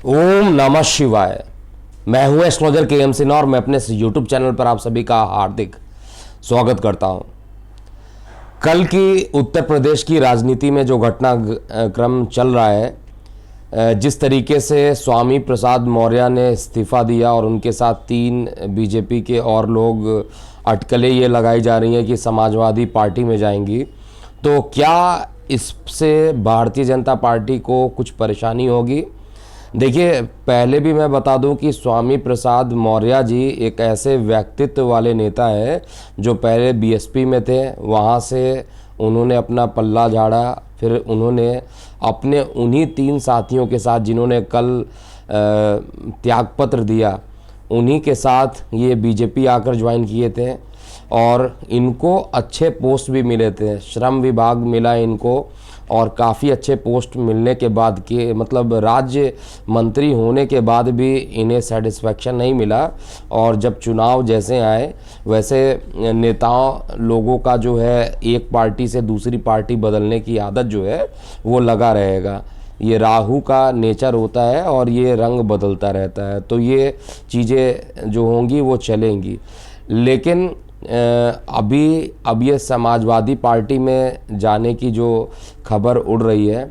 ओम नमः शिवाय। मैं हूं एस्ट्रोलॉजर के सिन्हा और मैं अपने यूट्यूब चैनल पर आप सभी का हार्दिक स्वागत करता हूं। कल की उत्तर प्रदेश की राजनीति में जो घटनाक्रम चल रहा है, जिस तरीके से स्वामी प्रसाद मौर्य ने इस्तीफा दिया और उनके साथ 3 बीजेपी के और लोग अटकलें ये लगाई जा रही हैं कि समाजवादी पार्टी में जाएंगी, तो क्या इससे भारतीय जनता पार्टी को कुछ परेशानी होगी? देखिए, पहले भी मैं बता दूं कि स्वामी प्रसाद मौर्य जी एक ऐसे व्यक्तित्व वाले नेता हैं जो पहले बीएसपी में थे, वहाँ से उन्होंने अपना पल्ला झाड़ा, फिर उन्होंने अपने उन्हीं 3 साथियों के साथ जिन्होंने कल त्यागपत्र दिया, उन्हीं के साथ ये बीजेपी आकर ज्वाइन किए थे और इनको अच्छे पोस्ट भी मिले थे। श्रम विभाग मिला इनको और काफ़ी अच्छे पोस्ट मिलने के बाद के मतलब राज्य मंत्री होने के बाद भी इन्हें सेटिस्फेक्शन नहीं मिला और जब चुनाव जैसे आए वैसे नेताओं लोगों का जो है एक पार्टी से दूसरी पार्टी बदलने की आदत जो है वो लगा रहेगा। ये राहु का नेचर होता है और ये रंग बदलता रहता है, तो ये चीज़ें जो होंगी वो चलेंगी। लेकिन अब ये समाजवादी पार्टी में जाने की जो खबर उड़ रही है,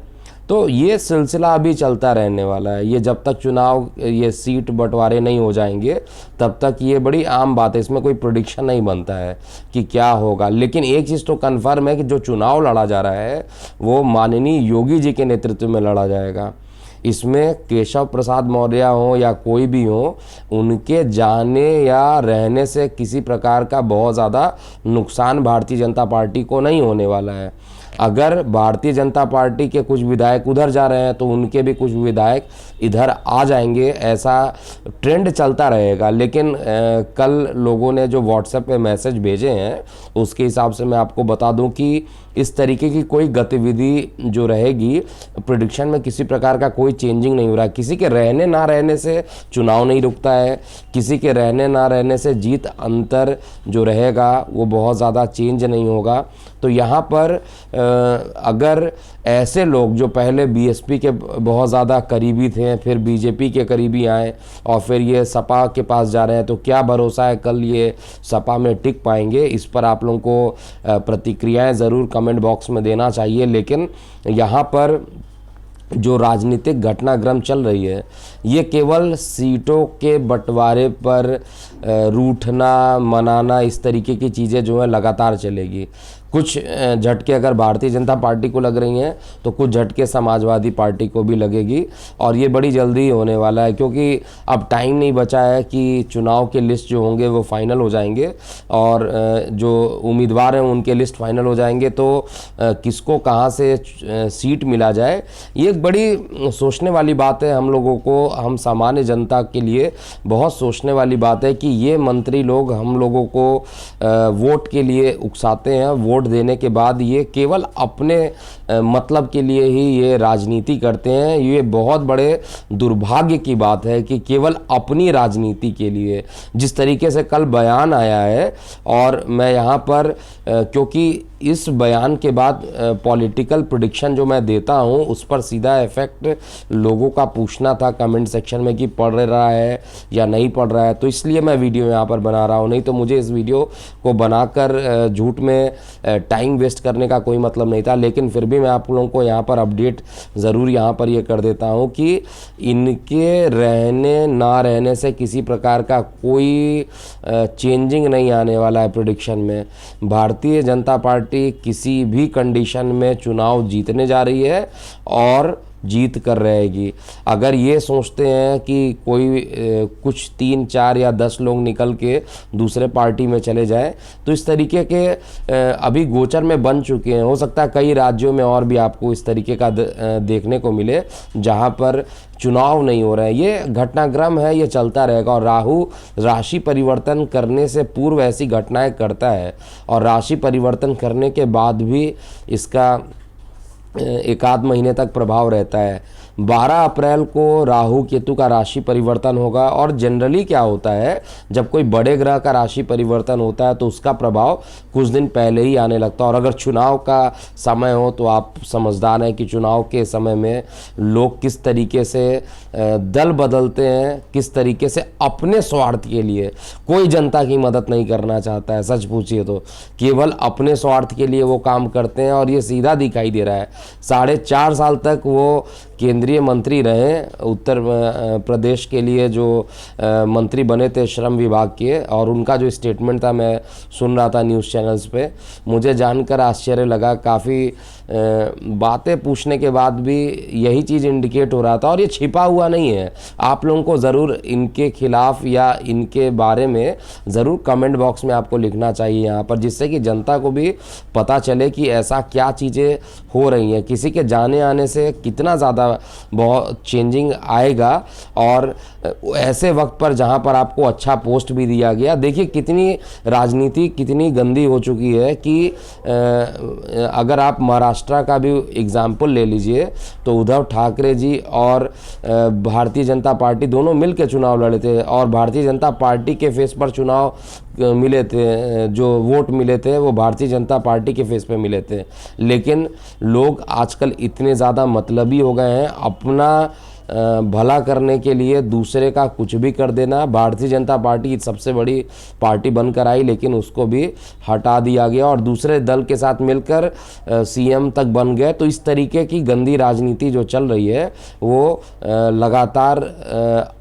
तो ये सिलसिला अभी चलता रहने वाला है। ये जब तक चुनाव ये सीट बंटवारे नहीं हो जाएंगे तब तक ये बड़ी आम बात है, इसमें कोई प्रेडिक्शन नहीं बनता है कि क्या होगा। लेकिन एक चीज़ तो कन्फर्म है कि जो चुनाव लड़ा जा रहा है वो माननीय योगी जी के नेतृत्व में लड़ा जाएगा। इसमें केशव प्रसाद मौर्य हो या कोई भी हो, उनके जाने या रहने से किसी प्रकार का बहुत ज़्यादा नुकसान भारतीय जनता पार्टी को नहीं होने वाला है। अगर भारतीय जनता पार्टी के कुछ विधायक उधर जा रहे हैं तो उनके भी कुछ विधायक इधर आ जाएंगे, ऐसा ट्रेंड चलता रहेगा। लेकिन कल लोगों ने जो व्हाट्सएप पे मैसेज भेजे हैं उसके हिसाब से मैं आपको बता दूं कि इस तरीके की कोई गतिविधि जो रहेगी, प्रेडिक्शन में किसी प्रकार का कोई चेंजिंग नहीं हो रहा है। किसी के रहने ना रहने से चुनाव नहीं रुकता है, किसी के रहने ना रहने से जीत अंतर जो रहेगा वो बहुत ज़्यादा चेंज नहीं होगा। तो यहाँ पर अगर ऐसे लोग जो पहले बीएसपी के बहुत ज़्यादा करीबी थे, फिर बीजेपी के करीबी आए और फिर ये सपा के पास जा रहे हैं, तो क्या भरोसा है कल ये सपा में टिक पाएंगे? इस पर आप लोगों को प्रतिक्रियाएं ज़रूर कमेंट बॉक्स में देना चाहिए। लेकिन यहाँ पर जो राजनीतिक घटनाक्रम चल रही है ये केवल सीटों के बंटवारे पर रूठना मनाना, इस तरीके की चीज़ें जो है लगातार चलेगी। कुछ झटके अगर भारतीय जनता पार्टी को लग रही हैं तो कुछ झटके समाजवादी पार्टी को भी लगेगी और ये बड़ी जल्दी होने वाला है, क्योंकि अब टाइम नहीं बचा है कि चुनाव के लिस्ट जो होंगे वो फाइनल हो जाएंगे और जो उम्मीदवार हैं उनके लिस्ट फाइनल हो जाएंगे, तो किसको कहाँ से सीट मिला जाए ये एक बड़ी सोचने वाली बात है। हम लोगों को, हम सामान्य जनता के लिए बहुत सोचने वाली बात है कि ये मंत्री लोग हम लोगों को वोट के लिए उकसाते हैं। वोट देने के बाद ये केवल अपने मतलब के लिए ही ये राजनीति करते हैं। ये बहुत बड़े दुर्भाग्य की बात है कि केवल अपनी राजनीति के लिए, जिस तरीके से कल बयान आया है, और मैं यहाँ पर क्योंकि इस बयान के बाद पॉलिटिकल प्रेडिक्शन जो मैं देता हूँ उस पर सीधा इफेक्ट लोगों का पूछना था कमेंट सेक्शन में कि पढ़ रहा है या नहीं पढ़ रहा है, तो इसलिए मैं वीडियो यहाँ पर बना रहा हूँ। नहीं तो मुझे इस वीडियो को बनाकर झूठ में टाइम वेस्ट करने का कोई मतलब नहीं था। लेकिन फिर भी मैं आप लोगों को यहाँ पर अपडेट ज़रूर यहाँ पर ये कर देता हूँ कि इनके रहने ना रहने से किसी प्रकार का कोई चेंजिंग नहीं आने वाला है प्रेडिक्शन में। भारतीय जनता पार्टी किसी भी कंडीशन में चुनाव जीतने जा रही है और जीत कर रहेगी। अगर ये सोचते हैं कि कोई कुछ 3, 4 या 10 लोग निकल के दूसरे पार्टी में चले जाएं, तो इस तरीके के अभी गोचर में बन चुके हैं। हो सकता है कई राज्यों में और भी आपको इस तरीके का देखने को मिले जहां पर चुनाव नहीं हो रहे हैं। ये घटनाक्रम है, ये चलता रहेगा। और राहु राशि परिवर्तन करने से पूर्व ऐसी घटनाएं करता है और राशि परिवर्तन करने के बाद भी इसका 1 आध महीने तक प्रभाव रहता है। 12 अप्रैल को राहु केतु का राशि परिवर्तन होगा। और जनरली क्या होता है, जब कोई बड़े ग्रह का राशि परिवर्तन होता है तो उसका प्रभाव कुछ दिन पहले ही आने लगता है। और अगर चुनाव का समय हो तो आप समझदार हैं कि चुनाव के समय में लोग किस तरीके से दल बदलते हैं, किस तरीके से अपने स्वार्थ के लिए, कोई जनता की मदद नहीं करना चाहता है, सच पूछिए तो केवल अपने स्वार्थ के लिए वो काम करते हैं। और ये सीधा दिखाई दे रहा है। 4.5 साल तक वो केंद्रीय मंत्री रहे, उत्तर प्रदेश के लिए जो मंत्री बने थे श्रम विभाग के, और उनका जो स्टेटमेंट था मैं सुन रहा था न्यूज़ चैनल्स पे, मुझे जानकर आश्चर्य लगा। काफ़ी बातें पूछने के बाद भी यही चीज़ इंडिकेट हो रहा था। और ये छिपा हुआ नहीं है, आप लोगों को ज़रूर इनके खिलाफ या इनके बारे में ज़रूर कमेंट बॉक्स में आपको लिखना चाहिए यहाँ पर, जिससे कि जनता को भी पता चले कि ऐसा क्या चीज़ें हो रही हैं, किसी के जाने आने से कितना ज़्यादा बहुत चेंजिंग आएगा। और ऐसे वक्त पर जहाँ पर आपको अच्छा पोस्ट भी दिया गया, देखिए कितनी राजनीति कितनी गंदी हो चुकी है कि अगर आप महाराष्ट्र का भी एग्जाम्पल ले लीजिए तो उद्धव ठाकरे जी और भारतीय जनता पार्टी दोनों मिलकर चुनाव लड़े थे, और भारतीय जनता पार्टी के फेस पर चुनाव मिले थे, जो वोट मिले थे वो भारतीय जनता पार्टी के फेस पे मिले थे। लेकिन लोग आजकल इतने ज़्यादा मतलबी हो गए हैं, अपना भला करने के लिए दूसरे का कुछ भी कर देना। भारतीय जनता पार्टी सबसे बड़ी पार्टी बनकर आई, लेकिन उसको भी हटा दिया गया और दूसरे दल के साथ मिलकर सीएम तक बन गए। तो इस तरीके की गंदी राजनीति जो चल रही है वो लगातार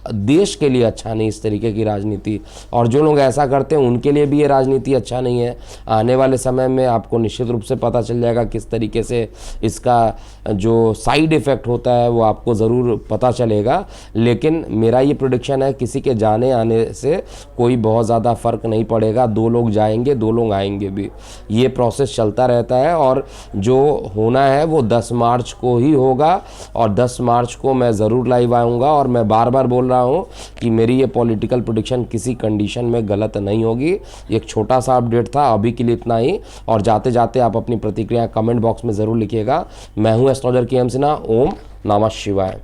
देश के लिए अच्छा नहीं, इस तरीके की राजनीति। और जो लोग ऐसा करते हैं उनके लिए भी ये राजनीति अच्छा नहीं है। आने वाले समय में आपको निश्चित रूप से पता चल जाएगा किस तरीके से इसका जो साइड इफ़ेक्ट होता है वो आपको ज़रूर पता चलेगा। लेकिन मेरा ये प्रेडिक्शन है, किसी के जाने आने से कोई बहुत ज़्यादा फ़र्क नहीं पड़ेगा। 2 लोग जाएंगे, 2 लोग आएंगे भी, ये प्रोसेस चलता रहता है। और जो होना है वो 10 मार्च को ही होगा, और 10 मार्च को मैं ज़रूर लाइव आऊँगा। और मैं बार बार बोल रहा हूँ कि मेरी ये पॉलिटिकल प्रेडिक्शन किसी कंडीशन में गलत नहीं होगी। एक छोटा सा अपडेट था, अभी के लिए इतना ही। और जाते जाते आप अपनी प्रतिक्रिया कमेंट बॉक्स में ज़रूर लिखिएगा। मैं हूँ एस्ट्रोलॉजर KM सिन्हा। ओम नमः शिवाय।